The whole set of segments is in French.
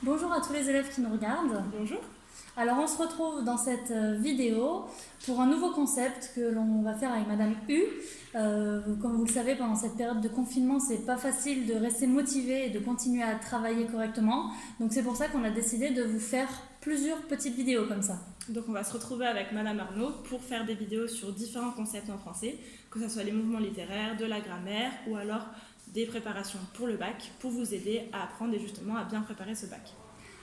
Bonjour à tous les élèves qui nous regardent. Bonjour. Alors on se retrouve dans cette vidéo pour un nouveau concept que l'on va faire avec Madame U. Comme vous le savez, pendant cette période de confinement, c'est pas facile de rester motivé et de continuer à travailler correctement. Donc c'est pour ça qu'on a décidé de vous faire plusieurs petites vidéos comme ça. Donc on va se retrouver avec Madame Arnaud pour faire des vidéos sur différents concepts en français, que ce soit les mouvements littéraires, de la grammaire ou alors des préparations pour le bac, pour vous aider à apprendre et justement à bien préparer ce bac.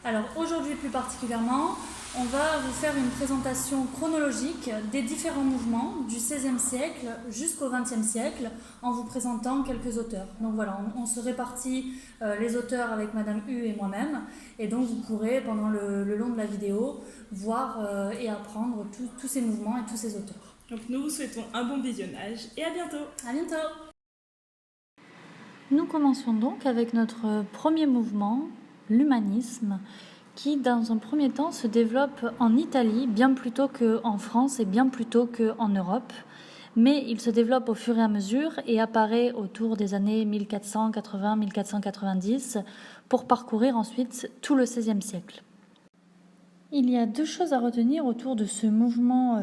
Alors aujourd'hui plus particulièrement, on va vous faire une présentation chronologique des différents mouvements du XVIe siècle jusqu'au XXe siècle en vous présentant quelques auteurs. Donc voilà, on se répartit les auteurs avec Madame U et moi-même, et donc vous pourrez pendant le long de la vidéo voir et apprendre tous ces mouvements et tous ces auteurs. Donc nous vous souhaitons un bon visionnage et à bientôt. À bientôt. Nous commençons donc avec notre premier mouvement, l'humanisme, qui dans un premier temps se développe en Italie bien plus tôt qu'en France et bien plus tôt qu'en Europe. Mais il se développe au fur et à mesure et apparaît autour des années 1480-1490 pour parcourir ensuite tout le XVIe siècle. Il y a deux choses à retenir autour de ce mouvement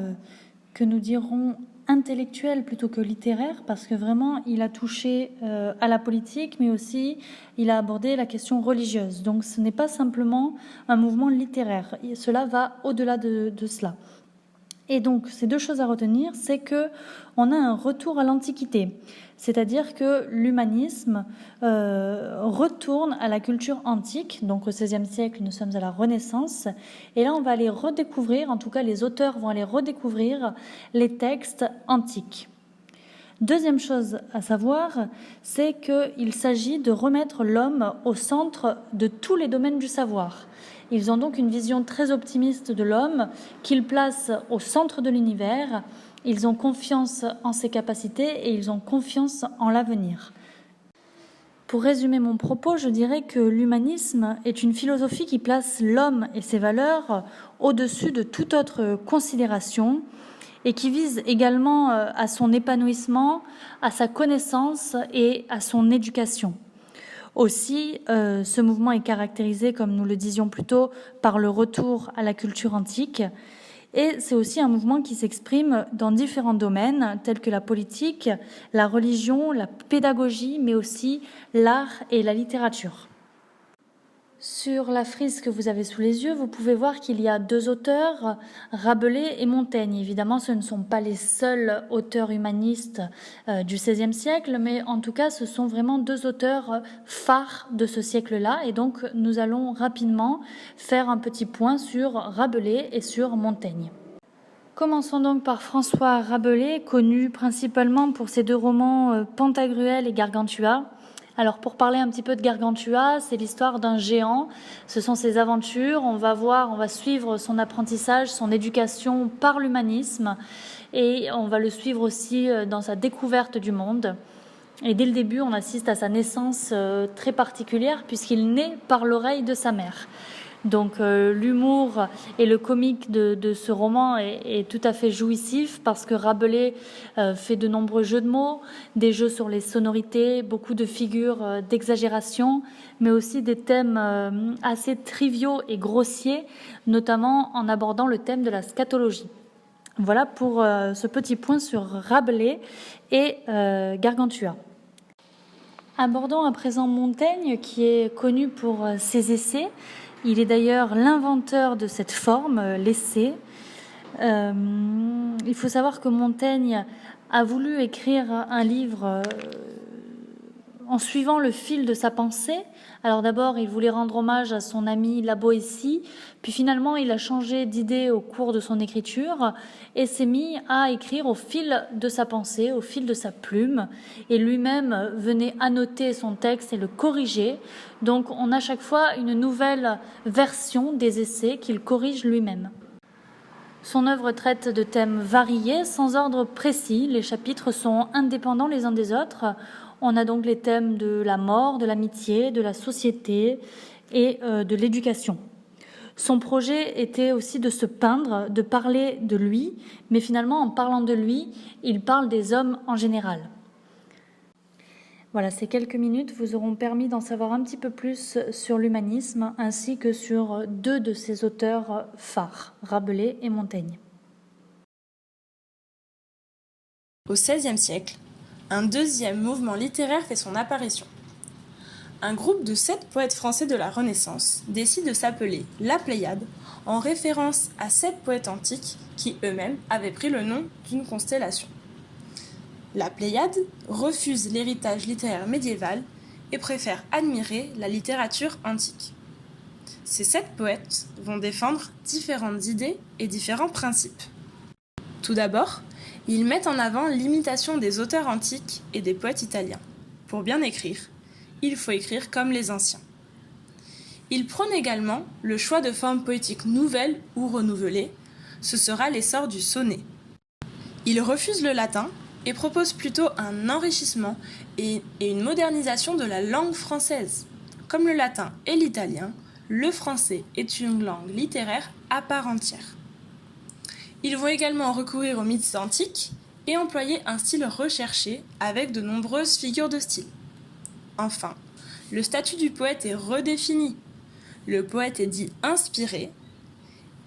que nous dirons intellectuel plutôt que littéraire, parce que vraiment il a touché à la politique, mais aussi il a abordé la question religieuse. Donc ce n'est pas simplement un mouvement littéraire, cela va au-delà de cela. Et donc ces deux choses à retenir, c'est que on a un retour à l'Antiquité, c'est-à-dire que l'humanisme retourne à la culture antique. Donc au XVIe siècle, nous sommes à la Renaissance, et là on va aller redécouvrir, en tout cas les auteurs vont aller redécouvrir les textes antiques. Deuxième chose à savoir, c'est qu'il s'agit de remettre l'homme au centre de tous les domaines du savoir. Ils ont donc une vision très optimiste de l'homme, qu'ils placent au centre de l'univers. Ils ont confiance en ses capacités et ils ont confiance en l'avenir. Pour résumer mon propos, je dirais que l'humanisme est une philosophie qui place l'homme et ses valeurs au-dessus de toute autre considération et qui vise également à son épanouissement, à sa connaissance et à son éducation. Aussi, ce mouvement est caractérisé, comme nous le disions plus tôt, par le retour à la culture antique. Et c'est aussi un mouvement qui s'exprime dans différents domaines, tels que la politique, la religion, la pédagogie, mais aussi l'art et la littérature. Sur la frise que vous avez sous les yeux, vous pouvez voir qu'il y a deux auteurs, Rabelais et Montaigne. Évidemment, ce ne sont pas les seuls auteurs humanistes du XVIe siècle, mais en tout cas, ce sont vraiment deux auteurs phares de ce siècle-là. Et donc, nous allons rapidement faire un petit point sur Rabelais et sur Montaigne. Commençons donc par François Rabelais, connu principalement pour ses deux romans Pantagruel et Gargantua. Alors pour parler un petit peu de Gargantua, c'est l'histoire d'un géant, ce sont ses aventures, on va suivre son apprentissage, son éducation par l'humanisme et on va le suivre aussi dans sa découverte du monde. Et dès le début, on assiste à sa naissance très particulière puisqu'il naît par l'oreille de sa mère. Donc l'humour et le comique de ce roman est tout à fait jouissif parce que Rabelais fait de nombreux jeux de mots, des jeux sur les sonorités, beaucoup de figures d'exagération, mais aussi des thèmes assez triviaux et grossiers, notamment en abordant le thème de la scatologie. Voilà pour ce petit point sur Rabelais et Gargantua. Abordons à présent Montaigne, qui est connu pour ses essais. Il est d'ailleurs l'inventeur de cette forme, l'essai. Il faut savoir que Montaigne a voulu écrire un livre en suivant le fil de sa pensée. Alors d'abord, il voulait rendre hommage à son ami la Boétie, puis finalement, il a changé d'idée au cours de son écriture et s'est mis à écrire au fil de sa pensée, au fil de sa plume, et lui-même venait annoter son texte et le corriger. Donc on a chaque fois une nouvelle version des essais qu'il corrige lui-même. Son œuvre traite de thèmes variés, sans ordre précis. Les chapitres sont indépendants les uns des autres. On a donc les thèmes de la mort, de l'amitié, de la société et de l'éducation. Son projet était aussi de se peindre, de parler de lui, mais finalement, en parlant de lui, il parle des hommes en général. Voilà, ces quelques minutes vous auront permis d'en savoir un petit peu plus sur l'humanisme ainsi que sur deux de ses auteurs phares, Rabelais et Montaigne. Au XVIe siècle, un deuxième mouvement littéraire fait son apparition. Un groupe de 7 poètes français de la Renaissance décide de s'appeler la Pléiade en référence à 7 poètes antiques qui eux-mêmes avaient pris le nom d'une constellation. La Pléiade refuse l'héritage littéraire médiéval et préfère admirer la littérature antique. Ces 7 poètes vont défendre différentes idées et différents principes. Tout d'abord, ils mettent en avant l'imitation des auteurs antiques et des poètes italiens. Pour bien écrire, il faut écrire comme les anciens. Ils prônent également le choix de formes poétiques nouvelles ou renouvelées, ce sera l'essor du sonnet. Ils refusent le latin et proposent plutôt un enrichissement et une modernisation de la langue française. Comme le latin et l'italien, le français est une langue littéraire à part entière. Ils vont également recourir aux mythes antiques et employer un style recherché avec de nombreuses figures de style. Enfin, le statut du poète est redéfini. Le poète est dit inspiré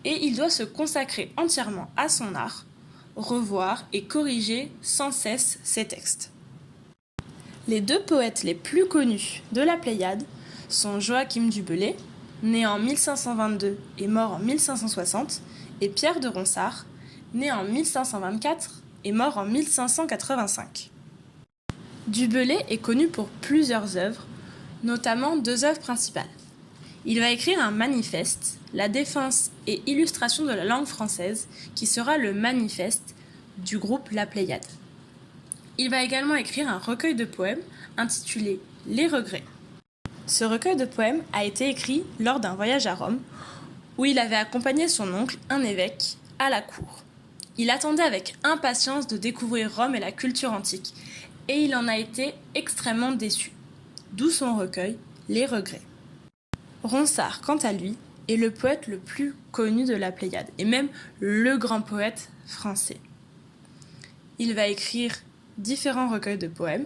et il doit se consacrer entièrement à son art, revoir et corriger sans cesse ses textes. Les 2 poètes les plus connus de la Pléiade sont Joachim du Bellay, né en 1522 et mort en 1560, et Pierre de Ronsard, né en 1524 et mort en 1585. Du Bellay est connu pour plusieurs œuvres, notamment 2 œuvres principales. Il va écrire un manifeste, la défense et illustration de la langue française, qui sera le manifeste du groupe La Pléiade. Il va également écrire un recueil de poèmes intitulé Les Regrets. Ce recueil de poèmes a été écrit lors d'un voyage à Rome, où il avait accompagné son oncle, un évêque, à la cour. Il attendait avec impatience de découvrir Rome et la culture antique, et il en a été extrêmement déçu. D'où son recueil, Les Regrets. Ronsard, quant à lui, est le poète le plus connu de la Pléiade, et même le grand poète français. Il va écrire différents recueils de poèmes,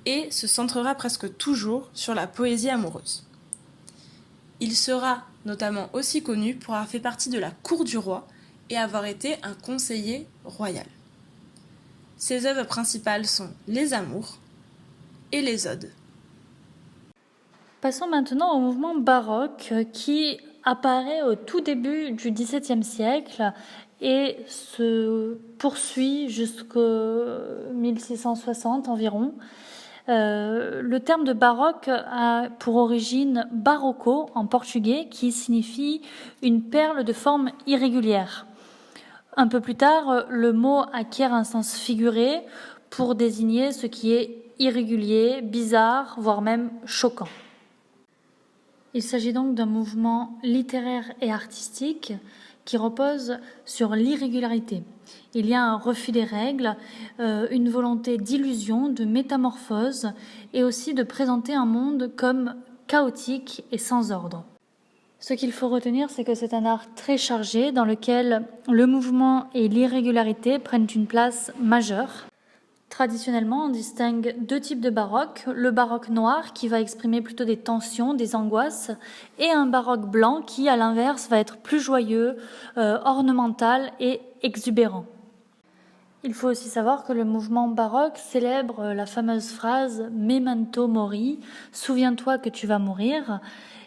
et se centrera presque toujours sur la poésie amoureuse. Il sera notamment aussi connu pour avoir fait partie de la cour du roi et avoir été un conseiller royal. Ses œuvres principales sont Les Amours et les Odes. Passons maintenant au mouvement baroque qui apparaît au tout début du XVIIe siècle et se poursuit jusqu'en 1660 environ. Le terme de baroque a pour origine barroco en portugais qui signifie une perle de forme irrégulière. Un peu plus tard, le mot acquiert un sens figuré pour désigner ce qui est irrégulier, bizarre, voire même choquant. Il s'agit donc d'un mouvement littéraire et artistique qui repose sur l'irrégularité. Il y a un refus des règles, une volonté d'illusion, de métamorphose et aussi de présenter un monde comme chaotique et sans ordre. Ce qu'il faut retenir, c'est que c'est un art très chargé dans lequel le mouvement et l'irrégularité prennent une place majeure. Traditionnellement, on distingue 2 types de baroque, le baroque noir qui va exprimer plutôt des tensions, des angoisses, et un baroque blanc qui, à l'inverse, va être plus joyeux, ornemental et exubérant. Il faut aussi savoir que le mouvement baroque célèbre la fameuse phrase « Memento mori », « Souviens-toi que tu vas mourir ».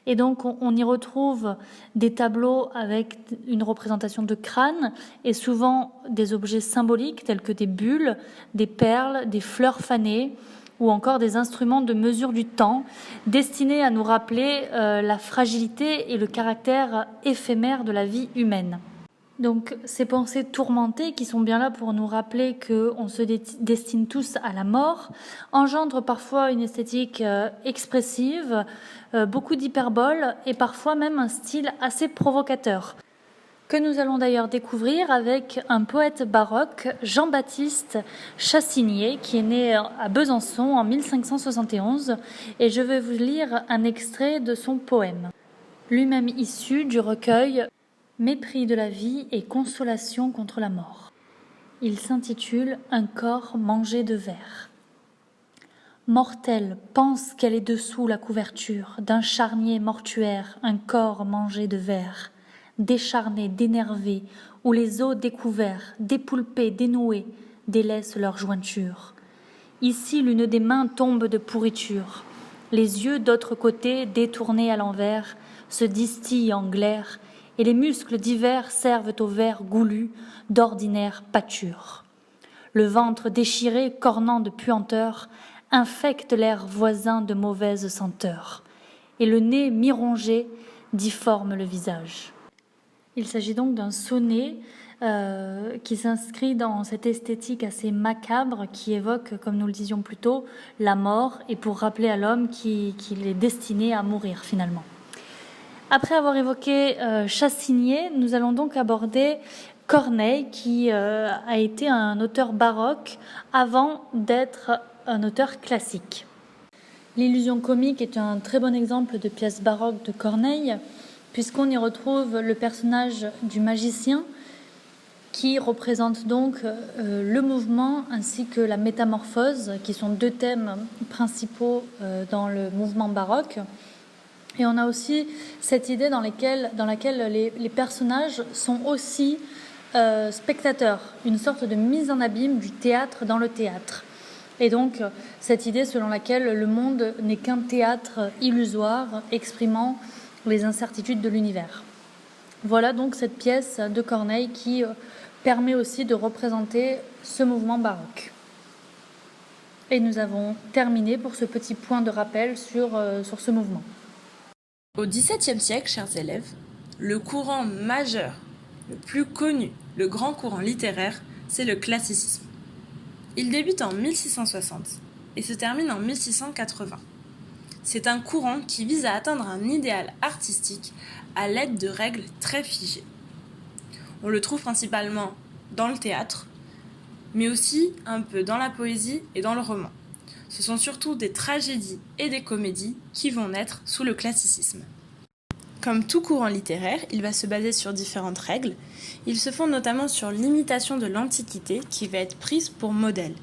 Et donc on y retrouve des tableaux avec une représentation de crâne et souvent des objets symboliques tels que des bulles, des perles, des fleurs fanées ou encore des instruments de mesure du temps destinés à nous rappeler la fragilité et le caractère éphémère de la vie humaine. Donc ces pensées tourmentées qui sont bien là pour nous rappeler qu'on se destine tous à la mort engendrent parfois une esthétique expressive, beaucoup d'hyperbole et parfois même un style assez provocateur, que nous allons d'ailleurs découvrir avec un poète baroque, Jean-Baptiste Chassinier, qui est né à Besançon en 1571, et je vais vous lire un extrait de son poème, lui-même issu du recueil Mépris de la vie et consolation contre la mort. Il s'intitule Un corps mangé de vers. Mortelle, pense qu'elle est dessous la couverture d'un charnier mortuaire, un corps mangé de verre, décharné, dénervé, où les os découverts, dépoulpés, dénoués, délaissent leurs jointures. Ici, l'une des mains tombe de pourriture. Les yeux d'autre côté, détournés à l'envers, se distillent en glaire, et les muscles divers servent au verre goulu d'ordinaire pâture. Le ventre déchiré, cornant de puanteur, infecte l'air voisin de mauvaise senteur, et le nez mi-rongé difforme le visage. Il s'agit donc d'un sonnet qui s'inscrit dans cette esthétique assez macabre qui évoque, comme nous le disions plus tôt, la mort, et pour rappeler à l'homme qu'il est destiné à mourir finalement. Après avoir évoqué Chassigné, nous allons donc aborder Corneille, qui a été un auteur baroque avant d'être un auteur classique. L'illusion comique est un très bon exemple de pièce baroque de Corneille, puisqu'on y retrouve le personnage du magicien qui représente donc le mouvement ainsi que la métamorphose, qui sont deux thèmes principaux dans le mouvement baroque. Et on a aussi cette idée dans laquelle les personnages sont aussi spectateurs, une sorte de mise en abîme du théâtre dans le théâtre. Et donc, cette idée selon laquelle le monde n'est qu'un théâtre illusoire exprimant les incertitudes de l'univers. Voilà donc cette pièce de Corneille qui permet aussi de représenter ce mouvement baroque. Et nous avons terminé pour ce petit point de rappel sur ce mouvement. Au XVIIe siècle, chers élèves, le courant majeur, le plus connu, le grand courant littéraire, c'est le classicisme. Il débute en 1660 et se termine en 1680. C'est un courant qui vise à atteindre un idéal artistique à l'aide de règles très figées. On le trouve principalement dans le théâtre, mais aussi un peu dans la poésie et dans le roman. Ce sont surtout des tragédies et des comédies qui vont naître sous le classicisme. Comme tout courant littéraire, il va se baser sur différentes règles. Il se fonde notamment sur l'imitation de l'Antiquité qui va être prise pour modèle.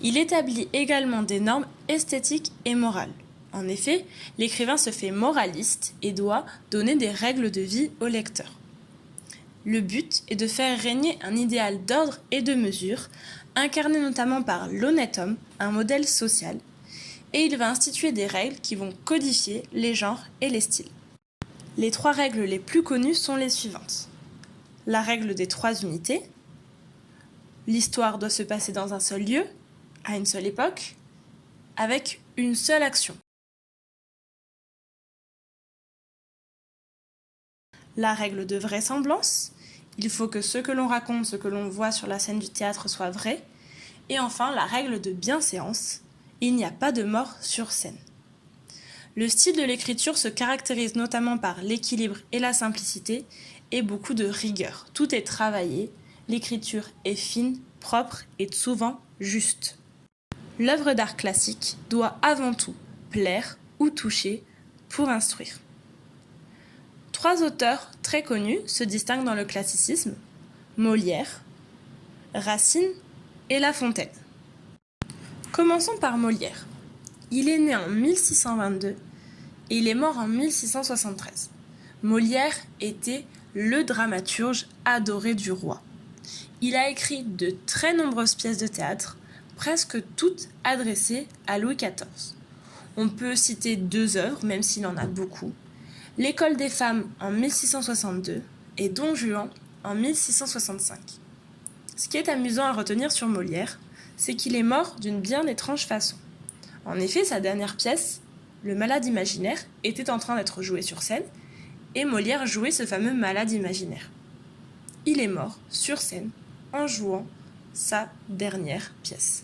Il établit également des normes esthétiques et morales. En effet, l'écrivain se fait moraliste et doit donner des règles de vie au lecteur. Le but est de faire régner un idéal d'ordre et de mesure, incarné notamment par l'honnête homme, un modèle social, et il va instituer des règles qui vont codifier les genres et les styles. Les 3 règles les plus connues sont les suivantes. La règle des 3 unités. L'histoire doit se passer dans un seul lieu, à une seule époque, avec une seule action. La règle de vraisemblance. Il faut que ce que l'on raconte, ce que l'on voit sur la scène du théâtre soit vrai. Et enfin, la règle de bienséance. Il n'y a pas de mort sur scène. Le style de l'écriture se caractérise notamment par l'équilibre et la simplicité et beaucoup de rigueur. Tout est travaillé, l'écriture est fine, propre et souvent juste. L'œuvre d'art classique doit avant tout plaire ou toucher pour instruire. 3 auteurs très connus se distinguent dans le classicisme, Molière, Racine et La Fontaine. Commençons par Molière. Il est né en 1622 et il est mort en 1673. Molière était le dramaturge adoré du roi. Il a écrit de très nombreuses pièces de théâtre, presque toutes adressées à Louis XIV. On peut citer 2 œuvres, même s'il en a beaucoup. L'École des femmes en 1662 et Don Juan en 1665. Ce qui est amusant à retenir sur Molière, c'est qu'il est mort d'une bien étrange façon. En effet, sa dernière pièce, Le Malade imaginaire, était en train d'être jouée sur scène et Molière jouait ce fameux malade imaginaire. Il est mort sur scène en jouant sa dernière pièce.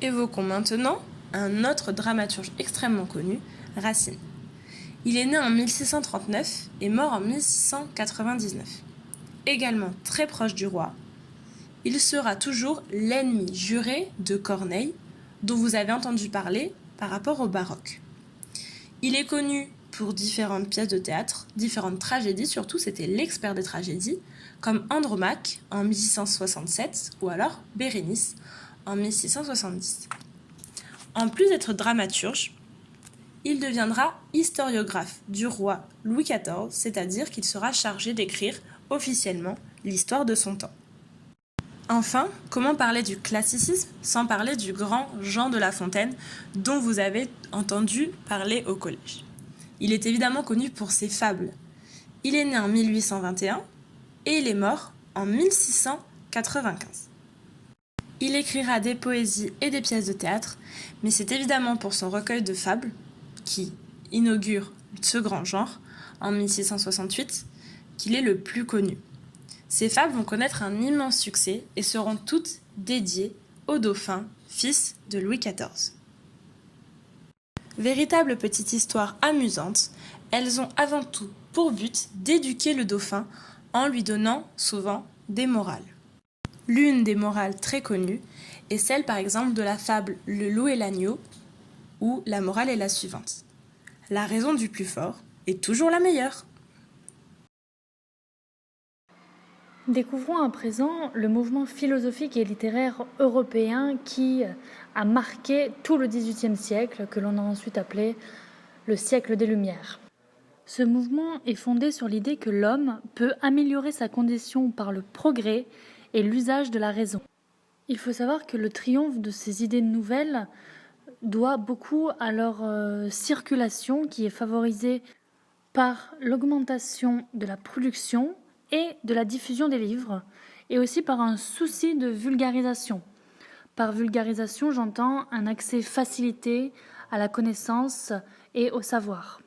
Évoquons maintenant un autre dramaturge extrêmement connu, Racine. Il est né en 1639 et mort en 1699. Également très proche du roi, il sera toujours l'ennemi juré de Corneille, dont vous avez entendu parler par rapport au baroque. Il est connu pour différentes pièces de théâtre, différentes tragédies, surtout c'était l'expert des tragédies, comme Andromaque en 1667 ou alors Bérénice en 1670. En plus d'être dramaturge, il deviendra historiographe du roi Louis XIV, c'est-à-dire qu'il sera chargé d'écrire officiellement l'histoire de son temps. Enfin, comment parler du classicisme sans parler du grand Jean de La Fontaine dont vous avez entendu parler au collège? Il est évidemment connu pour ses fables. Il est né en 1821 et il est mort en 1695. Il écrira des poésies et des pièces de théâtre, mais c'est évidemment pour son recueil de fables, qui inaugure ce grand genre en 1668, qu'il est le plus connu. Ces fables vont connaître un immense succès et seront toutes dédiées au dauphin, fils de Louis XIV. Véritable petite histoire amusante, elles ont avant tout pour but d'éduquer le dauphin en lui donnant souvent des morales. L'une des morales très connues est celle par exemple de la fable Le loup et l'agneau, où la morale est la suivante. La raison du plus fort est toujours la meilleure. Découvrons à présent le mouvement philosophique et littéraire européen qui a marqué tout le XVIIIe siècle, que l'on a ensuite appelé le siècle des Lumières. Ce mouvement est fondé sur l'idée que l'homme peut améliorer sa condition par le progrès et l'usage de la raison. Il faut savoir que le triomphe de ces idées nouvelles doit beaucoup à leur circulation qui est favorisée par l'augmentation de la production et de la diffusion des livres, et aussi par un souci de vulgarisation. Par vulgarisation, j'entends un accès facilité à la connaissance et au savoir.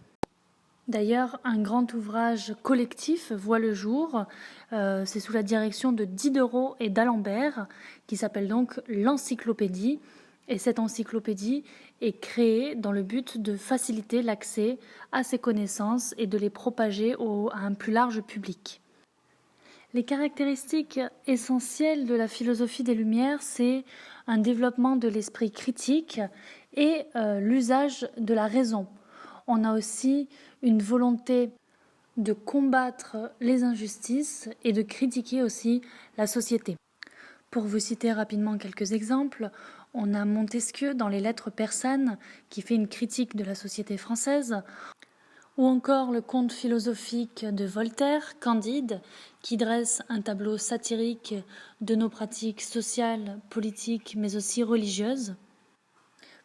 D'ailleurs, un grand ouvrage collectif voit le jour, c'est sous la direction de Diderot et d'Alembert, qui s'appelle donc l'Encyclopédie, et cette encyclopédie est créée dans le but de faciliter l'accès à ces connaissances et de les propager à un plus large public. Les caractéristiques essentielles de la philosophie des Lumières, c'est un développement de l'esprit critique et l'usage de la raison. On a aussi une volonté de combattre les injustices et de critiquer aussi la société. Pour vous citer rapidement quelques exemples, on a Montesquieu dans les Lettres persanes qui fait une critique de la société française, ou encore le conte philosophique de Voltaire, Candide, qui dresse un tableau satirique de nos pratiques sociales, politiques, mais aussi religieuses.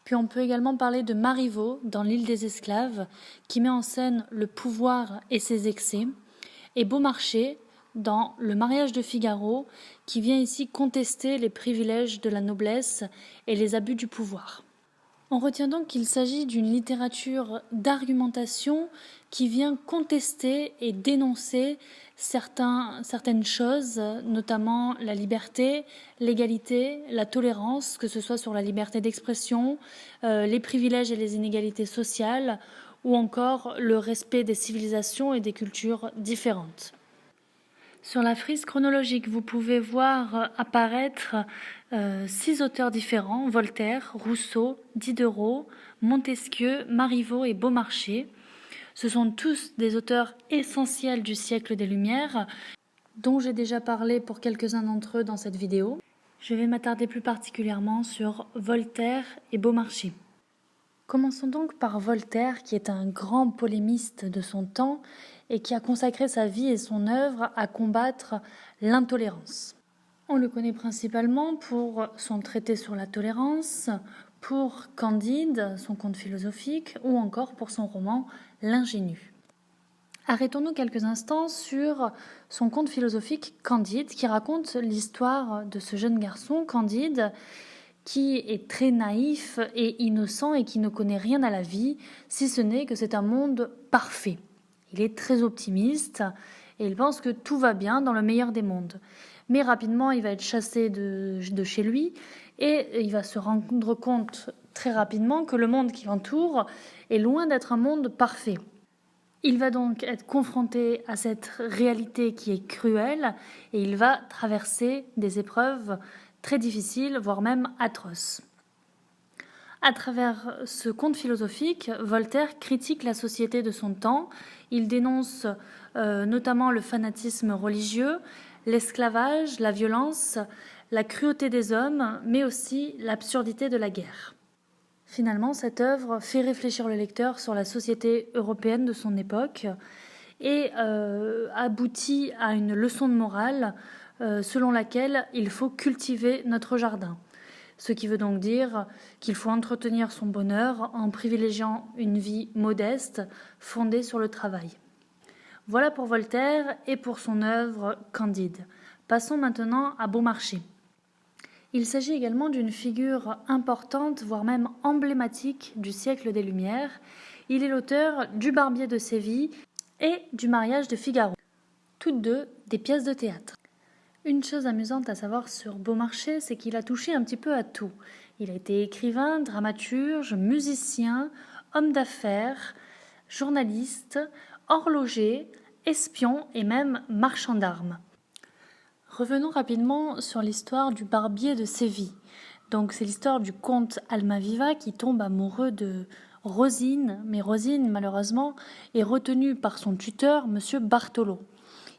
Puis on peut également parler de Marivaux dans L'île des esclaves, qui met en scène le pouvoir et ses excès, et Beaumarchais dans Le mariage de Figaro, qui vient ici contester les privilèges de la noblesse et les abus du pouvoir. On retient donc qu'il s'agit d'une littérature d'argumentation qui vient contester et dénoncer certaines choses, notamment la liberté, l'égalité, la tolérance, que ce soit sur la liberté d'expression, les privilèges et les inégalités sociales, ou encore le respect des civilisations et des cultures différentes. Sur la frise chronologique, vous pouvez voir apparaître 6 auteurs différents, Voltaire, Rousseau, Diderot, Montesquieu, Marivaux et Beaumarchais. Ce sont tous des auteurs essentiels du siècle des Lumières, dont j'ai déjà parlé pour quelques-uns d'entre eux dans cette vidéo. Je vais m'attarder plus particulièrement sur Voltaire et Beaumarchais. Commençons donc par Voltaire, qui est un grand polémiste de son temps et qui a consacré sa vie et son œuvre à combattre l'intolérance. On le connaît principalement pour son traité sur la tolérance, pour Candide, son conte philosophique, ou encore pour son roman L'Ingénu. Arrêtons-nous quelques instants sur son conte philosophique Candide, qui raconte l'histoire de ce jeune garçon, Candide, qui est très naïf et innocent et qui ne connaît rien à la vie, si ce n'est que c'est un monde parfait. Il est très optimiste et il pense que tout va bien dans le meilleur des mondes. Mais rapidement, il va être chassé de chez lui et il va se rendre compte très rapidement que le monde qui l'entoure est loin d'être un monde parfait. Il va donc être confronté à cette réalité qui est cruelle et il va traverser des épreuves très difficiles, voire même atroces. À travers ce conte philosophique, Voltaire critique la société de son temps. Il dénonce notamment le fanatisme religieux, l'esclavage, la violence, la cruauté des hommes, mais aussi l'absurdité de la guerre. Finalement, cette œuvre fait réfléchir le lecteur sur la société européenne de son époque et aboutit à une leçon de morale selon laquelle il faut cultiver notre jardin. Ce qui veut donc dire qu'il faut entretenir son bonheur en privilégiant une vie modeste fondée sur le travail. Voilà pour Voltaire et pour son œuvre Candide. Passons maintenant à Beaumarchais. Il s'agit également d'une figure importante, voire même emblématique du siècle des Lumières. Il est l'auteur du Barbier de Séville et du Mariage de Figaro, toutes deux des pièces de théâtre. Une chose amusante à savoir sur Beaumarchais, c'est qu'il a touché un petit peu à tout. Il a été écrivain, dramaturge, musicien, homme d'affaires, journaliste, horloger, espion et même marchand d'armes. Revenons rapidement sur l'histoire du Barbier de Séville. Donc c'est l'histoire du comte Almaviva qui tombe amoureux de Rosine, mais Rosine malheureusement est retenue par son tuteur, monsieur Bartholo.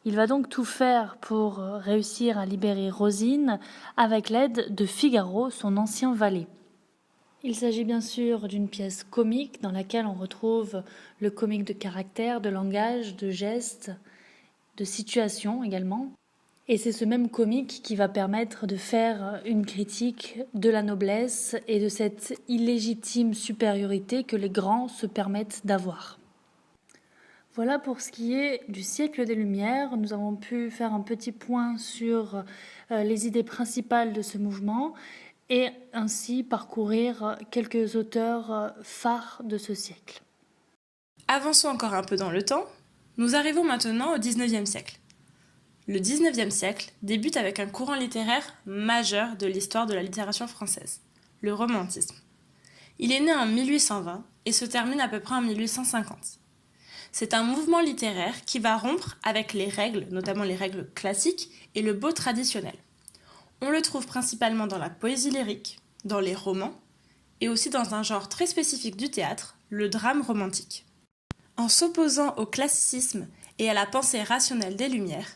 Il va donc tout faire pour réussir à libérer Rosine avec l'aide de Figaro, son ancien valet. Il s'agit bien sûr d'une pièce comique dans laquelle on retrouve le comique de caractère, de langage, de gestes, de situation également. Et c'est ce même comique qui va permettre de faire une critique de la noblesse et de cette illégitime supériorité que les grands se permettent d'avoir. Voilà pour ce qui est du siècle des Lumières. Nous avons pu faire un petit point sur les idées principales de ce mouvement et ainsi parcourir quelques auteurs phares de ce siècle. Avançons encore un peu dans le temps. Nous arrivons maintenant au XIXe siècle. Le XIXe siècle débute avec un courant littéraire majeur de l'histoire de la littérature française, le romantisme. Il est né en 1820 et se termine à peu près en 1850. C'est un mouvement littéraire qui va rompre avec les règles, notamment les règles classiques et le beau traditionnel. On le trouve principalement dans la poésie lyrique, dans les romans et aussi dans un genre très spécifique du théâtre, le drame romantique. En s'opposant au classicisme et à la pensée rationnelle des Lumières,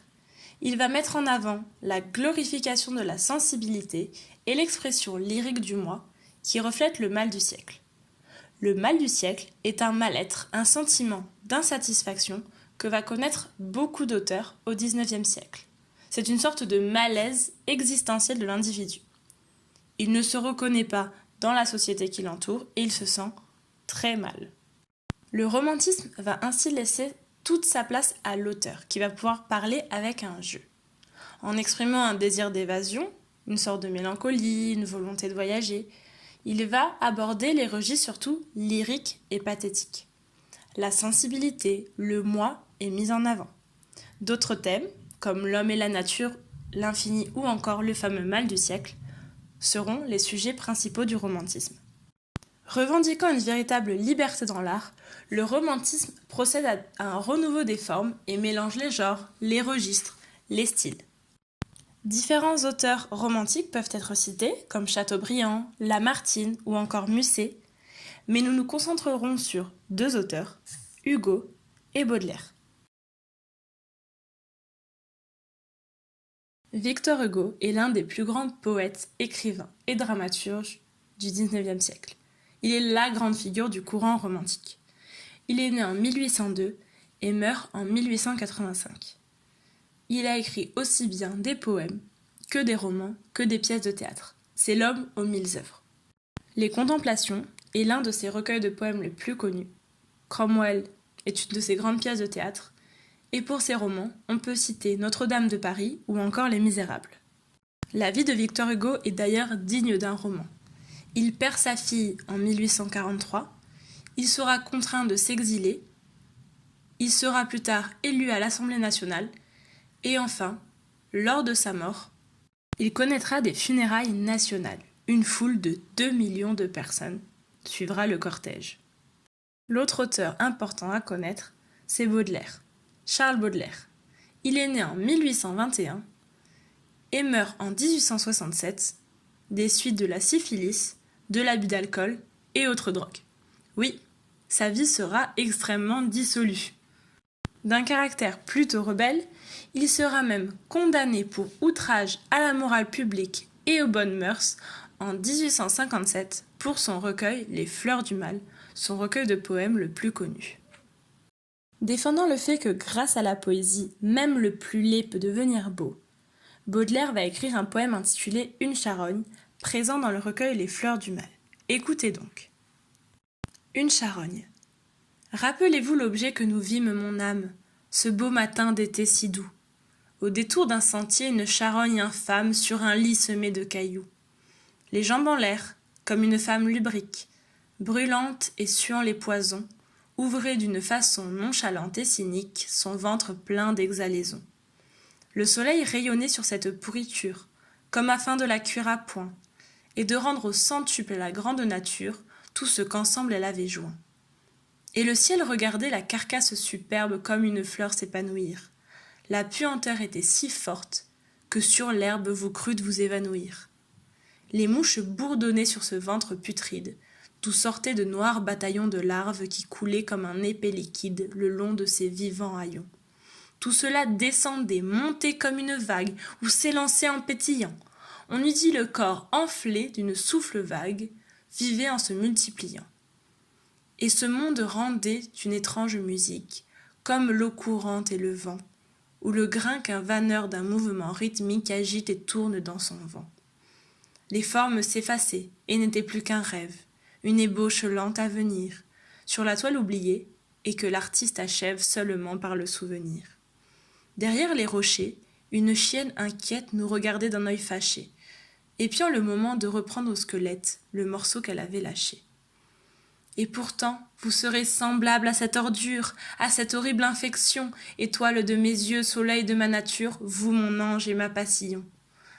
il va mettre en avant la glorification de la sensibilité et l'expression lyrique du moi qui reflète le mal du siècle. Le mal du siècle est un mal-être, un sentiment d'insatisfaction que va connaître beaucoup d'auteurs au XIXe siècle. C'est une sorte de malaise existentiel de l'individu. Il ne se reconnaît pas dans la société qui l'entoure et il se sent très mal. Le romantisme va ainsi laisser toute sa place à l'auteur, qui va pouvoir parler avec un jeu. En exprimant un désir d'évasion, une sorte de mélancolie, une volonté de voyager, il va aborder les registres surtout lyriques et pathétiques. La sensibilité, le moi est mis en avant. D'autres thèmes, comme l'homme et la nature, l'infini ou encore le fameux mal du siècle, seront les sujets principaux du romantisme. Revendiquant une véritable liberté dans l'art, le romantisme procède à un renouveau des formes et mélange les genres, les registres, les styles. Différents auteurs romantiques peuvent être cités, comme Chateaubriand, Lamartine ou encore Musset, mais nous nous concentrerons sur deux auteurs, Hugo et Baudelaire. Victor Hugo est l'un des plus grands poètes, écrivains et dramaturges du XIXe siècle. Il est la grande figure du courant romantique. Il est né en 1802 et meurt en 1885. Il a écrit aussi bien des poèmes que des romans, que des pièces de théâtre. C'est l'homme aux 1000 œuvres. Les Contemplations est l'un de ses recueils de poèmes les plus connus. Cromwell est une de ses grandes pièces de théâtre. Et pour ses romans, on peut citer Notre-Dame de Paris ou encore Les Misérables. La vie de Victor Hugo est d'ailleurs digne d'un roman. Il perd sa fille en 1843, il sera contraint de s'exiler, il sera plus tard élu à l'Assemblée nationale, et enfin, lors de sa mort, il connaîtra des funérailles nationales. Une foule de 2 millions de personnes suivra le cortège. L'autre auteur important à connaître, c'est Baudelaire, Charles Baudelaire. Il est né en 1821 et meurt en 1867 des suites de la syphilis, de l'abus d'alcool et autres drogues. Oui, sa vie sera extrêmement dissolue. D'un caractère plutôt rebelle, il sera même condamné pour outrage à la morale publique et aux bonnes mœurs en 1857 pour son recueil Les Fleurs du Mal, son recueil de poèmes le plus connu. Défendant le fait que grâce à la poésie, même le plus laid peut devenir beau, Baudelaire va écrire un poème intitulé Une charogne, présent dans le recueil Les Fleurs du Mal. Écoutez donc. Une charogne. Rappelez-vous l'objet que nous vîmes, mon âme, ce beau matin d'été si doux. Au détour d'un sentier, une charogne infâme sur un lit semé de cailloux. Les jambes en l'air, comme une femme lubrique, brûlante et suant les poisons, ouvrait d'une façon nonchalante et cynique son ventre plein d'exhalaisons. Le soleil rayonnait sur cette pourriture, comme afin de la cuire à point, et de rendre au centuple à la grande nature tout ce qu'ensemble elle avait joint. Et le ciel regardait la carcasse superbe comme une fleur s'épanouir. La puanteur était si forte que sur l'herbe vous crûtes vous évanouir. Les mouches bourdonnaient sur ce ventre putride, d'où sortaient de noirs bataillons de larves qui coulaient comme un épais liquide le long de ces vivants haillons. Tout cela descendait, montait comme une vague, ou s'élançait en pétillant. On eût dit le corps enflé d'une souffle vague, vivait en se multipliant. Et ce monde rendait une étrange musique, comme l'eau courante et le vent, ou le grain qu'un vanneur d'un mouvement rythmique agite et tourne dans son vent. Les formes s'effaçaient et n'étaient plus qu'un rêve, une ébauche lente à venir, sur la toile oubliée, et que l'artiste achève seulement par le souvenir. Derrière les rochers, une chienne inquiète nous regardait d'un œil fâché, épiant le moment de reprendre au squelette le morceau qu'elle avait lâché. Et pourtant, vous serez semblable à cette ordure, à cette horrible infection, étoile de mes yeux, soleil de ma nature, vous mon ange et ma passion.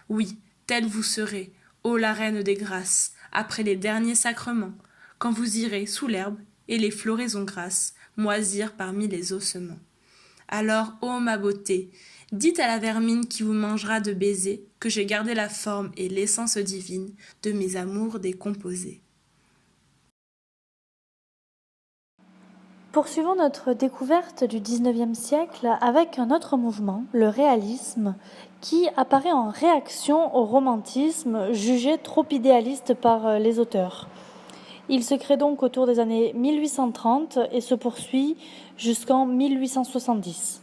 Oui, telle vous serez, ô la reine des grâces, après les derniers sacrements, quand vous irez sous l'herbe et les floraisons grasses moisir parmi les ossements. Alors, ô ma beauté, dites à la vermine qui vous mangera de baisers que j'ai gardé la forme et l'essence divine de mes amours décomposés. Poursuivons notre découverte du XIXe siècle avec un autre mouvement, le réalisme, qui apparaît en réaction au romantisme jugé trop idéaliste par les auteurs. Il se crée donc autour des années 1830 et se poursuit jusqu'en 1870.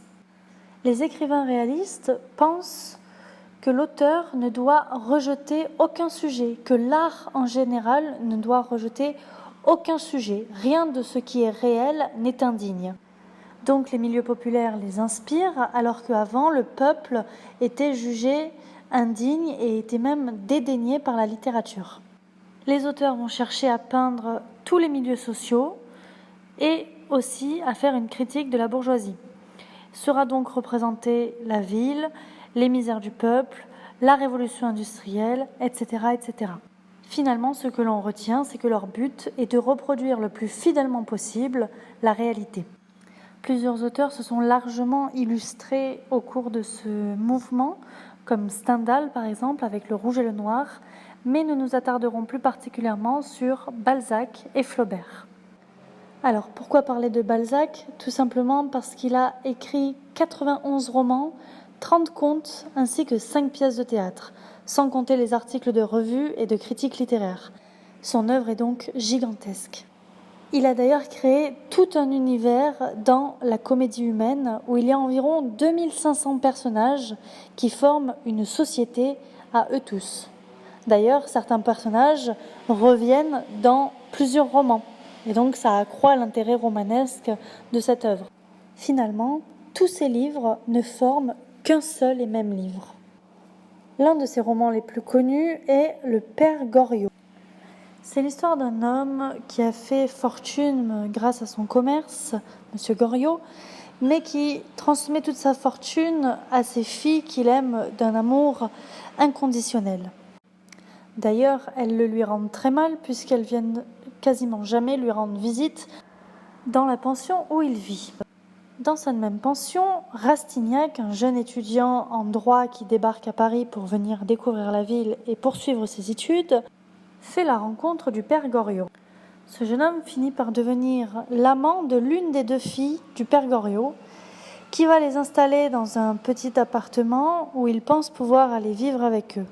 Les écrivains réalistes pensent que l'auteur ne doit rejeter aucun sujet, que l'art en général ne doit rejeter aucun sujet, rien de ce qui est réel n'est indigne. Donc les milieux populaires les inspirent, alors qu'avant le peuple était jugé indigne et était même dédaigné par la littérature. Les auteurs vont chercher à peindre tous les milieux sociaux et aussi à faire une critique de la bourgeoisie. Sera donc représentée la ville, les misères du peuple, la révolution industrielle, etc., etc. Finalement, ce que l'on retient, c'est que leur but est de reproduire le plus fidèlement possible la réalité. Plusieurs auteurs se sont largement illustrés au cours de ce mouvement, comme Stendhal par exemple, avec Le Rouge et le Noir, mais nous nous attarderons plus particulièrement sur Balzac et Flaubert. Alors, pourquoi parler de Balzac ? Tout simplement parce qu'il a écrit 91 romans, 30 contes ainsi que 5 pièces de théâtre, sans compter les articles de revues et de critiques littéraires. Son œuvre est donc gigantesque. Il a d'ailleurs créé tout un univers dans la comédie humaine où il y a environ 2500 personnages qui forment une société à eux tous. D'ailleurs, certains personnages reviennent dans plusieurs romans et donc ça accroît l'intérêt romanesque de cette œuvre. Finalement, tous ces livres ne forment qu'un seul et même livre. L'un de ses romans les plus connus est Le Père Goriot. C'est l'histoire d'un homme qui a fait fortune grâce à son commerce, Monsieur Goriot, mais qui transmet toute sa fortune à ses filles qu'il aime d'un amour inconditionnel. D'ailleurs, elles le lui rendent très mal puisqu'elles viennent quasiment jamais lui rendre visite dans la pension où il vit. Dans cette même pension, Rastignac, un jeune étudiant en droit qui débarque à Paris pour venir découvrir la ville et poursuivre ses études, fait la rencontre du père Goriot. Ce jeune homme finit par devenir l'amant de l'une des 2 filles du père Goriot, qui va les installer dans un petit appartement où il pense pouvoir aller vivre avec eux.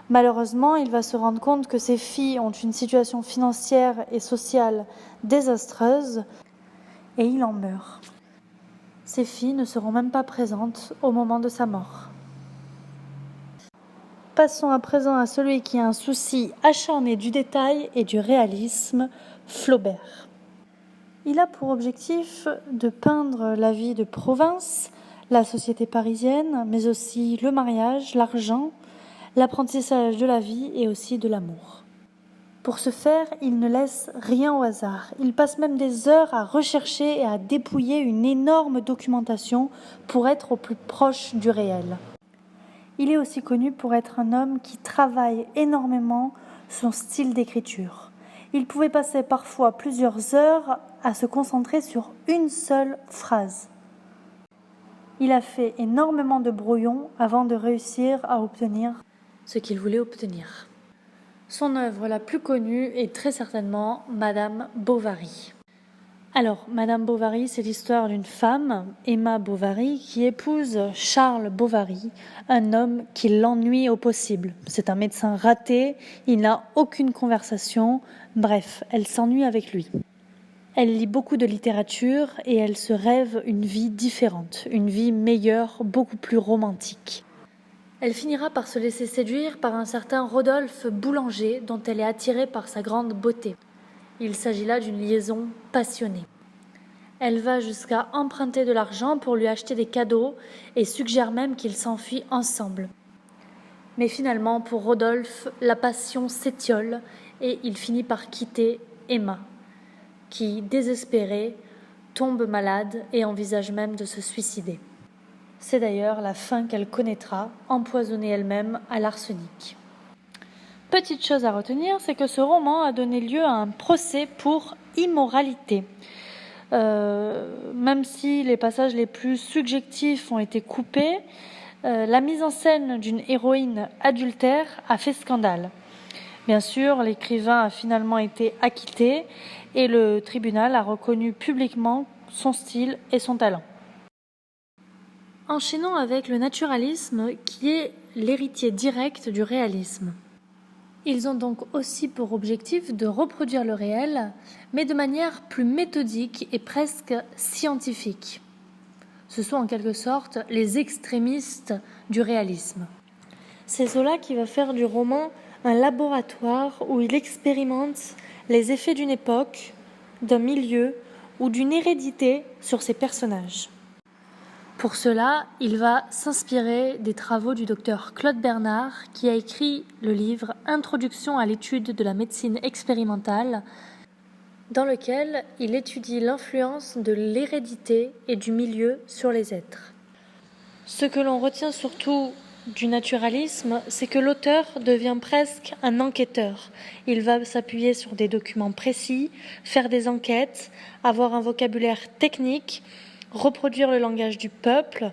Malheureusement, il va se rendre compte que ses filles ont une situation financière et sociale désastreuse et il en meurt. Ses filles ne seront même pas présentes au moment de sa mort. Passons à présent à celui qui a un souci acharné du détail et du réalisme, Flaubert. Il a pour objectif de peindre la vie de province, la société parisienne, mais aussi le mariage, l'argent, l'apprentissage de la vie et aussi de l'amour. Pour ce faire, il ne laisse rien au hasard. Il passe même des heures à rechercher et à dépouiller une énorme documentation pour être au plus proche du réel. Il est aussi connu pour être un homme qui travaille énormément son style d'écriture. Il pouvait passer parfois plusieurs heures à se concentrer sur une seule phrase. Il a fait énormément de brouillons avant de réussir à obtenir ce qu'il voulait obtenir. Son œuvre la plus connue est très certainement Madame Bovary. Alors, Madame Bovary, c'est l'histoire d'une femme, Emma Bovary, qui épouse Charles Bovary, un homme qui l'ennuie au possible. C'est un médecin raté, il n'a aucune conversation, bref, elle s'ennuie avec lui. Elle lit beaucoup de littérature et elle se rêve une vie différente, une vie meilleure, beaucoup plus romantique. Elle finira par se laisser séduire par un certain Rodolphe Boulanger, dont elle est attirée par sa grande beauté. Il s'agit là d'une liaison passionnée. Elle va jusqu'à emprunter de l'argent pour lui acheter des cadeaux et suggère même qu'ils s'enfuient ensemble. Mais finalement, pour Rodolphe, la passion s'étiole et il finit par quitter Emma, qui, désespérée, tombe malade et envisage même de se suicider. C'est d'ailleurs la fin qu'elle connaîtra, empoisonnée elle-même à l'arsenic. Petite chose à retenir, c'est que ce roman a donné lieu à un procès pour immoralité. Même si les passages les plus subjectifs ont été coupés, la mise en scène d'une héroïne adultère a fait scandale. Bien sûr, l'écrivain a finalement été acquitté et le tribunal a reconnu publiquement son style et son talent. Enchaînons avec le naturalisme qui est l'héritier direct du réalisme. Ils ont donc aussi pour objectif de reproduire le réel, mais de manière plus méthodique et presque scientifique. Ce sont en quelque sorte les extrémistes du réalisme. C'est Zola qui va faire du roman un laboratoire où il expérimente les effets d'une époque, d'un milieu ou d'une hérédité sur ses personnages. Pour cela, il va s'inspirer des travaux du docteur Claude Bernard qui a écrit le livre « Introduction à l'étude de la médecine expérimentale » dans lequel il étudie l'influence de l'hérédité et du milieu sur les êtres. Ce que l'on retient surtout du naturalisme, c'est que l'auteur devient presque un enquêteur. Il va s'appuyer sur des documents précis, faire des enquêtes, avoir un vocabulaire technique, reproduire le langage du peuple,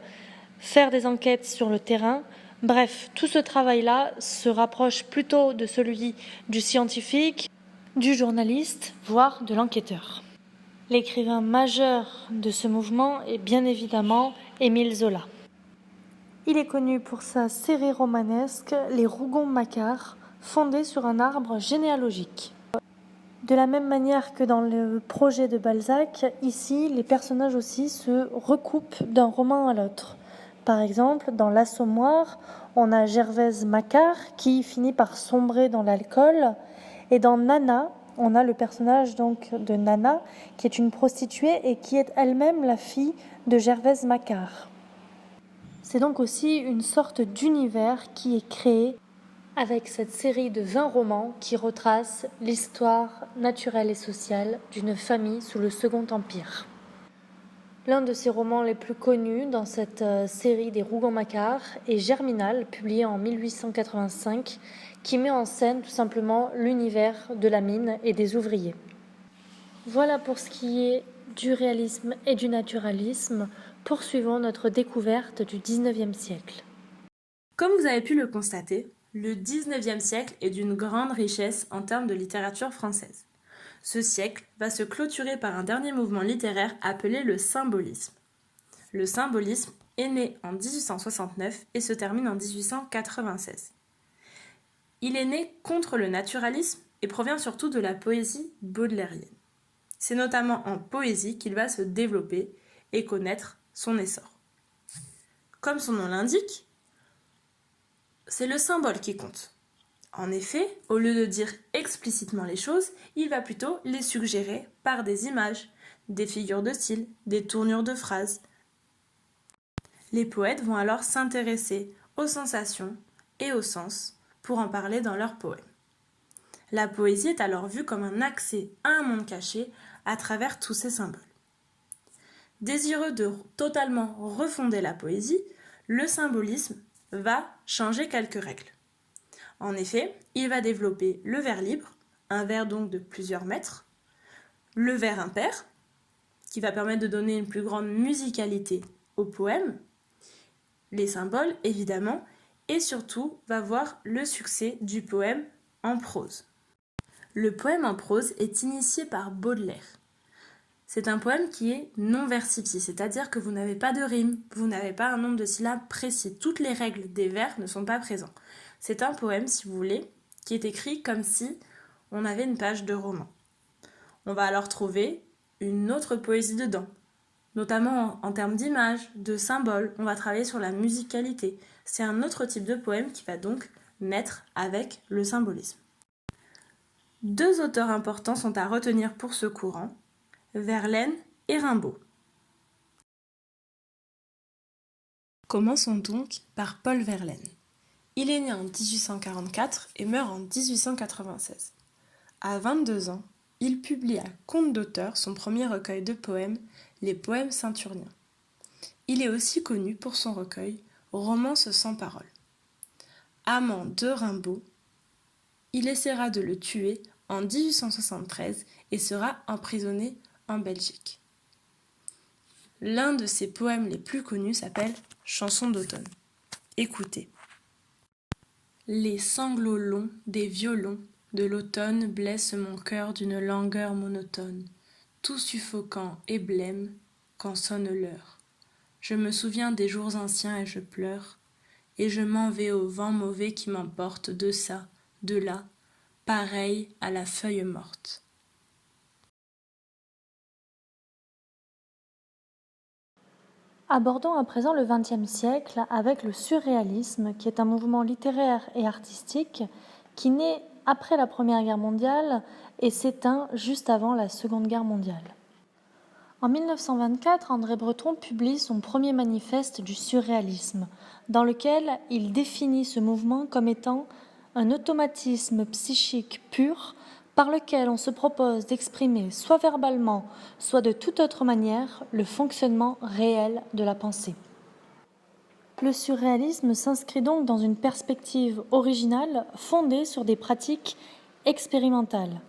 faire des enquêtes sur le terrain. Bref, tout ce travail-là se rapproche plutôt de celui du scientifique, du journaliste, voire de l'enquêteur. L'écrivain majeur de ce mouvement est bien évidemment Émile Zola. Il est connu pour sa série romanesque Les Rougon-Macquart, fondée sur un arbre généalogique. De la même manière que dans le projet de Balzac, ici, les personnages aussi se recoupent d'un roman à l'autre. Par exemple, dans L'Assommoir, on a Gervaise Macquart qui finit par sombrer dans l'alcool. Et dans Nana, on a le personnage donc de Nana, qui est une prostituée et qui est elle-même la fille de Gervaise Macquart. C'est donc aussi une sorte d'univers qui est créé avec cette série de 20 romans qui retrace l'histoire naturelle et sociale d'une famille sous le Second Empire. L'un de ses romans les plus connus dans cette série des Rougon-Macquart est Germinal, publié en 1885, qui met en scène tout simplement l'univers de la mine et des ouvriers. Voilà pour ce qui est du réalisme et du naturalisme. Poursuivons notre découverte du XIXe siècle. Comme vous avez pu le constater, le XIXe siècle est d'une grande richesse en termes de littérature française. Ce siècle va se clôturer par un dernier mouvement littéraire appelé le symbolisme. Le symbolisme est né en 1869 et se termine en 1896. Il est né contre le naturalisme et provient surtout de la poésie baudelairienne. C'est notamment en poésie qu'il va se développer et connaître son essor. Comme son nom l'indique, c'est le symbole qui compte. En effet, au lieu de dire explicitement les choses, il va plutôt les suggérer par des images, des figures de style, des tournures de phrases. Les poètes vont alors s'intéresser aux sensations et aux sens pour en parler dans leurs poèmes. La poésie est alors vue comme un accès à un monde caché à travers tous ces symboles. Désireux de totalement refonder la poésie, le symbolisme va changer quelques règles. En effet, il va développer le vers libre, un vers donc de plusieurs mètres, le vers impair, qui va permettre de donner une plus grande musicalité au poème, les symboles évidemment, et surtout va voir le succès du poème en prose. Le poème en prose est initié par Baudelaire. C'est un poème qui est non versifié, c'est-à-dire que vous n'avez pas de rime, vous n'avez pas un nombre de syllabes précis. Toutes les règles des vers ne sont pas présentes. C'est un poème, si vous voulez, qui est écrit comme si on avait une page de roman. On va alors trouver une autre poésie dedans, notamment en termes d'images, de symboles. On va travailler sur la musicalité. C'est un autre type de poème qui va donc naître avec le symbolisme. Deux auteurs importants sont à retenir pour ce courant, Verlaine et Rimbaud. Commençons donc par Paul Verlaine. Il est né en 1844 et meurt en 1896. À 22 ans, il publie à compte d'auteur son premier recueil de poèmes, les Poèmes Saturniens. Il est aussi connu pour son recueil Romances sans parole. Amant de Rimbaud, il essaiera de le tuer en 1873 et sera emprisonné en Belgique. L'un de ses poèmes les plus connus s'appelle Chanson d'automne. Écoutez. Les sanglots longs des violons de l'automne blessent mon cœur d'une langueur monotone, tout suffocant et blême quand sonne l'heure. Je me souviens des jours anciens et je pleure, et je m'en vais au vent mauvais qui m'emporte de ça, de là, pareil à la feuille morte. Abordons à présent le XXe siècle avec le surréalisme, qui est un mouvement littéraire et artistique qui naît après la Première Guerre mondiale et s'éteint juste avant la Seconde Guerre mondiale. En 1924, André Breton publie son premier manifeste du surréalisme, dans lequel il définit ce mouvement comme étant un automatisme psychique pur par lequel on se propose d'exprimer soit verbalement, soit de toute autre manière, le fonctionnement réel de la pensée. Le surréalisme s'inscrit donc dans une perspective originale fondée sur des pratiques expérimentales.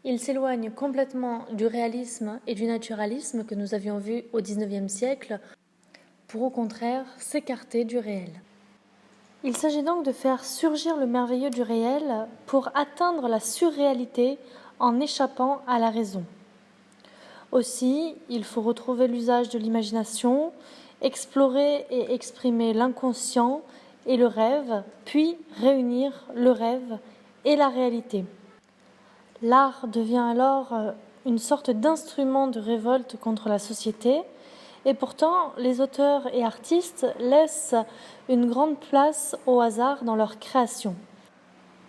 Il s'éloigne complètement du réalisme et du naturalisme que nous avions vus au XIXe siècle, pour au contraire s'écarter du réel. Il s'agit donc de faire surgir le merveilleux du réel pour atteindre la surréalité en échappant à la raison. Aussi, il faut retrouver l'usage de l'imagination, explorer et exprimer l'inconscient et le rêve, puis réunir le rêve et la réalité. L'art devient alors une sorte d'instrument de révolte contre la société, et pourtant les auteurs et artistes laissent une grande place au hasard dans leur création.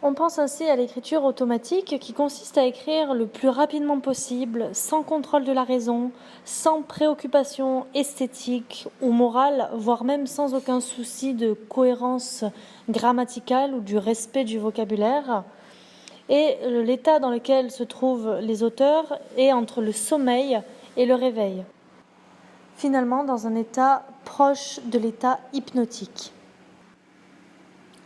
On pense ainsi à l'écriture automatique qui consiste à écrire le plus rapidement possible, sans contrôle de la raison, sans préoccupation esthétique ou morale, voire même sans aucun souci de cohérence grammaticale ou du respect du vocabulaire. Et l'état dans lequel se trouvent les auteurs est entre le sommeil et le réveil. Finalement, dans un état proche de l'état hypnotique.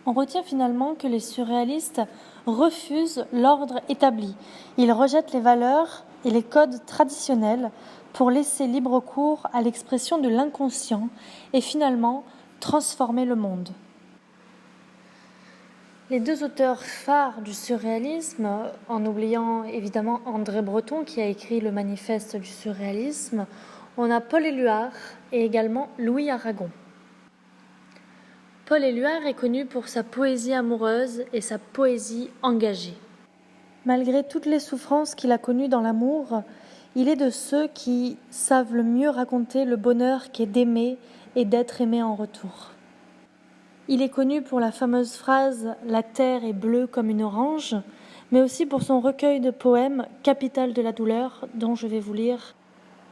On retient finalement que les surréalistes refusent l'ordre établi. Ils rejettent les valeurs et les codes traditionnels pour laisser libre cours à l'expression de l'inconscient et finalement transformer le monde. Les deux auteurs phares du surréalisme, en oubliant évidemment André Breton qui a écrit le manifeste du surréalisme, on a Paul Éluard et également Louis Aragon. Paul Éluard est connu pour sa poésie amoureuse et sa poésie engagée. Malgré toutes les souffrances qu'il a connues dans l'amour, il est de ceux qui savent le mieux raconter le bonheur qu'est d'aimer et d'être aimé en retour. Il est connu pour la fameuse phrase « La terre est bleue comme une orange », mais aussi pour son recueil de poèmes « Capitale de la douleur » dont je vais vous lire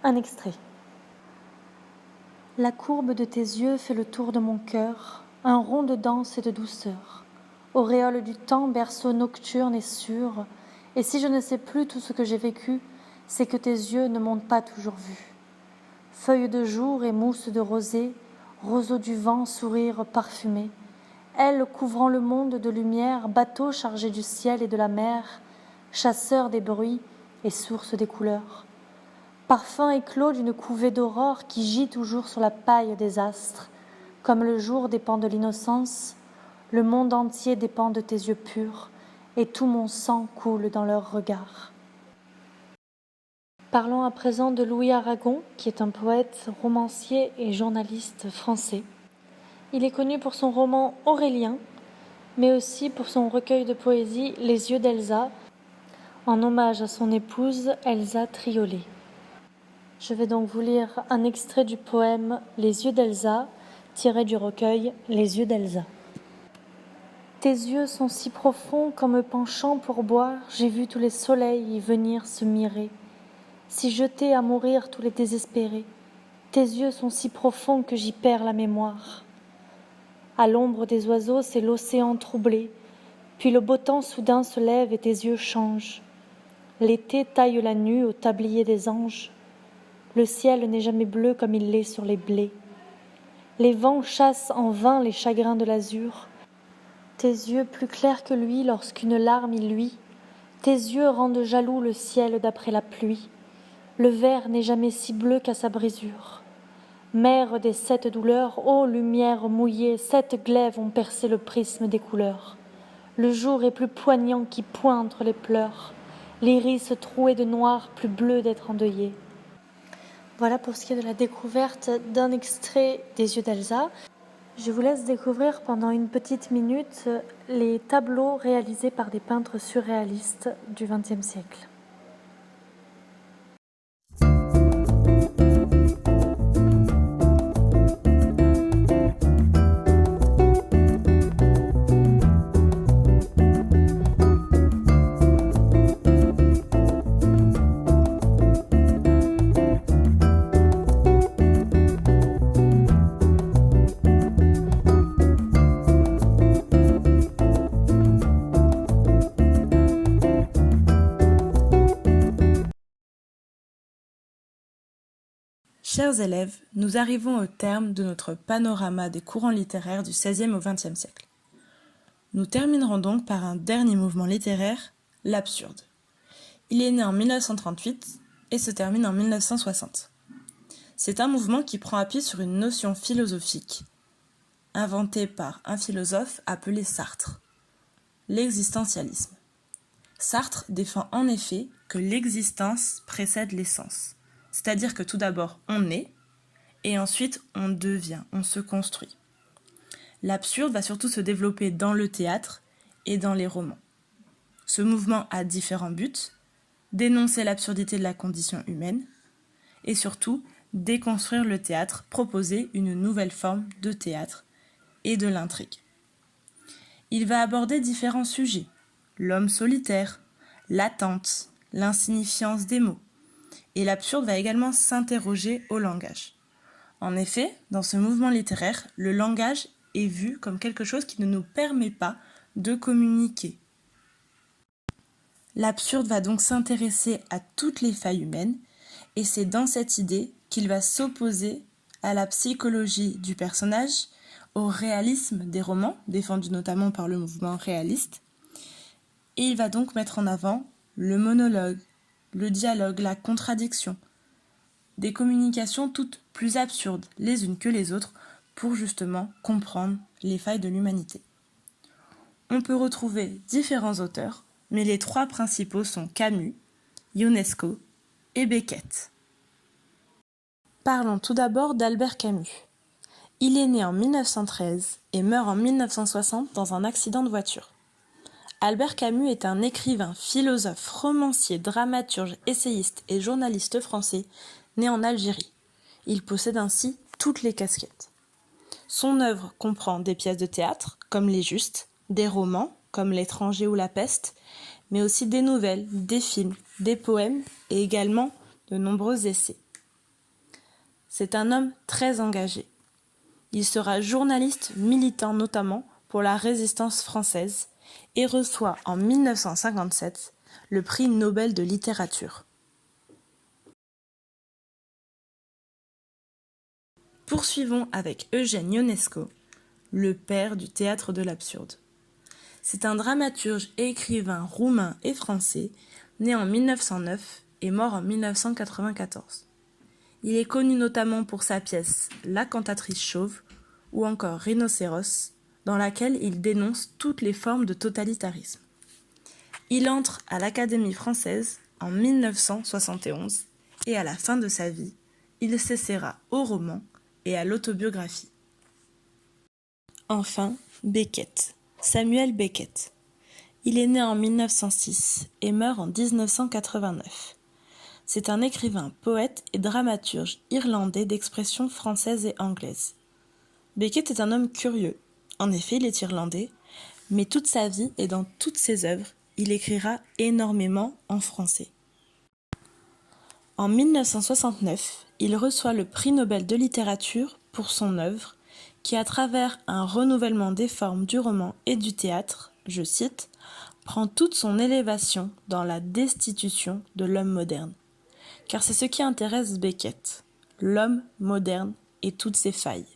un extrait. La courbe de tes yeux fait le tour de mon cœur, un rond de danse et de douceur. Auréole du temps, berceau nocturne et sûr, et si je ne sais plus tout ce que j'ai vécu, c'est que tes yeux ne m'ont pas toujours vu. Feuilles de jour et mousse de rosée, roseau du vent, sourire parfumé, ailes couvrant le monde de lumière, bateau chargé du ciel et de la mer, chasseur des bruits et source des couleurs. Parfum éclos d'une couvée d'aurore qui gît toujours sur la paille des astres. Comme le jour dépend de l'innocence, le monde entier dépend de tes yeux purs, et tout mon sang coule dans leurs regards. Parlons à présent de Louis Aragon, qui est un poète, romancier et journaliste français. Il est connu pour son roman Aurélien, mais aussi pour son recueil de poésie Les yeux d'Elsa, en hommage à son épouse Elsa Triolet. Je vais donc vous lire un extrait du poème Les yeux d'Elsa, tiré du recueil Les yeux d'Elsa. Tes yeux sont si profonds qu'en me penchant pour boire, j'ai vu tous les soleils y venir se mirer. Si jetés à mourir tous les désespérés, tes yeux sont si profonds que j'y perds la mémoire. À l'ombre des oiseaux, c'est l'océan troublé, puis le beau temps soudain se lève et tes yeux changent. L'été taille la nue au tablier des anges. Le ciel n'est jamais bleu comme il l'est sur les blés. Les vents chassent en vain les chagrins de l'azur. Tes yeux plus clairs que lui lorsqu'une larme y luit. Tes yeux rendent jaloux le ciel d'après la pluie. Le verre n'est jamais si bleu qu'à sa brisure. Mère des 7 douleurs, ô lumière mouillée, 7 glaives ont percé le prisme des couleurs. Le jour est plus poignant qui pointe entre les pleurs. L'iris troué de noir, plus bleu d'être endeuillé. Voilà pour ce qui est de la découverte d'un extrait des yeux d'Elsa. Je vous laisse découvrir pendant une petite minute les tableaux réalisés par des peintres surréalistes du XXe siècle. Chers élèves, nous arrivons au terme de notre panorama des courants littéraires du XVIe au XXe siècle. Nous terminerons donc par un dernier mouvement littéraire, l'absurde. Il est né en 1938 et se termine en 1960. C'est un mouvement qui prend appui sur une notion philosophique, inventée par un philosophe appelé Sartre, l'existentialisme. Sartre défend en effet que l'existence précède l'essence. C'est-à-dire que tout d'abord, on est, et ensuite, on devient, on se construit. L'absurde va surtout se développer dans le théâtre et dans les romans. Ce mouvement a différents buts, dénoncer l'absurdité de la condition humaine, et surtout, déconstruire le théâtre, proposer une nouvelle forme de théâtre et de l'intrigue. Il va aborder différents sujets, l'homme solitaire, l'attente, l'insignifiance des mots, et l'absurde va également s'interroger au langage. En effet, dans ce mouvement littéraire, le langage est vu comme quelque chose qui ne nous permet pas de communiquer. L'absurde va donc s'intéresser à toutes les failles humaines, et c'est dans cette idée qu'il va s'opposer à la psychologie du personnage, au réalisme des romans, défendus notamment par le mouvement réaliste, et il va donc mettre en avant le monologue, le dialogue, la contradiction, des communications toutes plus absurdes les unes que les autres pour justement comprendre les failles de l'humanité. On peut retrouver différents auteurs, mais les 3 principaux sont Camus, Ionesco et Beckett. Parlons tout d'abord d'Albert Camus. Il est né en 1913 et meurt en 1960 dans un accident de voiture. Albert Camus est un écrivain, philosophe, romancier, dramaturge, essayiste et journaliste français né en Algérie. Il possède ainsi toutes les casquettes. Son œuvre comprend des pièces de théâtre, comme Les Justes, des romans, comme L'étranger ou La peste, mais aussi des nouvelles, des films, des poèmes et également de nombreux essais. C'est un homme très engagé. Il sera journaliste militant notamment pour la Résistance française et reçoit en 1957 le prix Nobel de littérature. Poursuivons avec Eugène Ionesco, le père du théâtre de l'absurde. C'est un dramaturge et écrivain roumain et français, né en 1909 et mort en 1994. Il est connu notamment pour sa pièce La cantatrice chauve ou encore Rhinocéros, dans laquelle il dénonce toutes les formes de totalitarisme. Il entre à l'Académie française en 1971 et à la fin de sa vie, il s'essaiera au roman et à l'autobiographie. Enfin, Beckett, Samuel Beckett. Il est né en 1906 et meurt en 1989. C'est un écrivain, poète et dramaturge irlandais d'expression française et anglaise. Beckett est un homme curieux. En effet, il est irlandais, mais toute sa vie et dans toutes ses œuvres, il écrira énormément en français. En 1969, il reçoit le prix Nobel de littérature pour son œuvre qui, à travers un renouvellement des formes du roman et du théâtre, je cite, prend toute son élévation dans la destitution de l'homme moderne. Car c'est ce qui intéresse Beckett, l'homme moderne et toutes ses failles.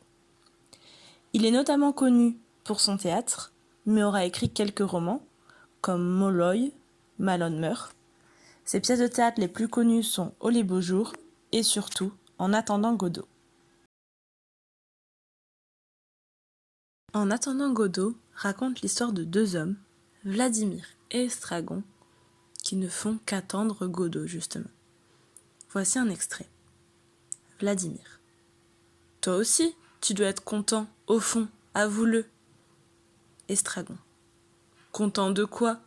Il est notamment connu pour son théâtre, mais aura écrit quelques romans, comme Molloy, Malone meurt. Ses pièces de théâtre les plus connues sont Oh les beaux jours et surtout En attendant Godot. En attendant Godot raconte l'histoire de deux hommes, Vladimir et Estragon, qui ne font qu'attendre Godot justement. Voici un extrait. Vladimir. Toi aussi, tu dois être content, au fond, avoue-le. Estragon. Content de quoi?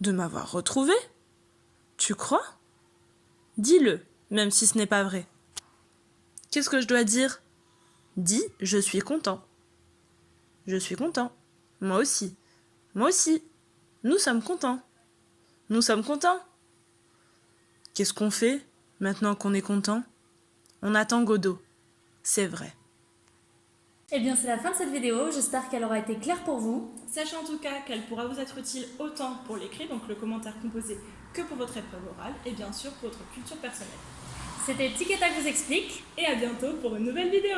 De m'avoir retrouvé? Tu crois? Dis-le, même si ce n'est pas vrai. Qu'est-ce que je dois dire? Dis, je suis content. Je suis content. Moi aussi. Moi aussi. Nous sommes contents. Nous sommes contents. Qu'est-ce qu'on fait, maintenant qu'on est content? On attend Godot. C'est vrai. Eh bien, c'est la fin de cette vidéo. J'espère qu'elle aura été claire pour vous. Sachez en tout cas qu'elle pourra vous être utile autant pour l'écrit, donc le commentaire composé, que pour votre épreuve orale et bien sûr pour votre culture personnelle. C'était Tic et Tac vous explique. Et à bientôt pour une nouvelle vidéo.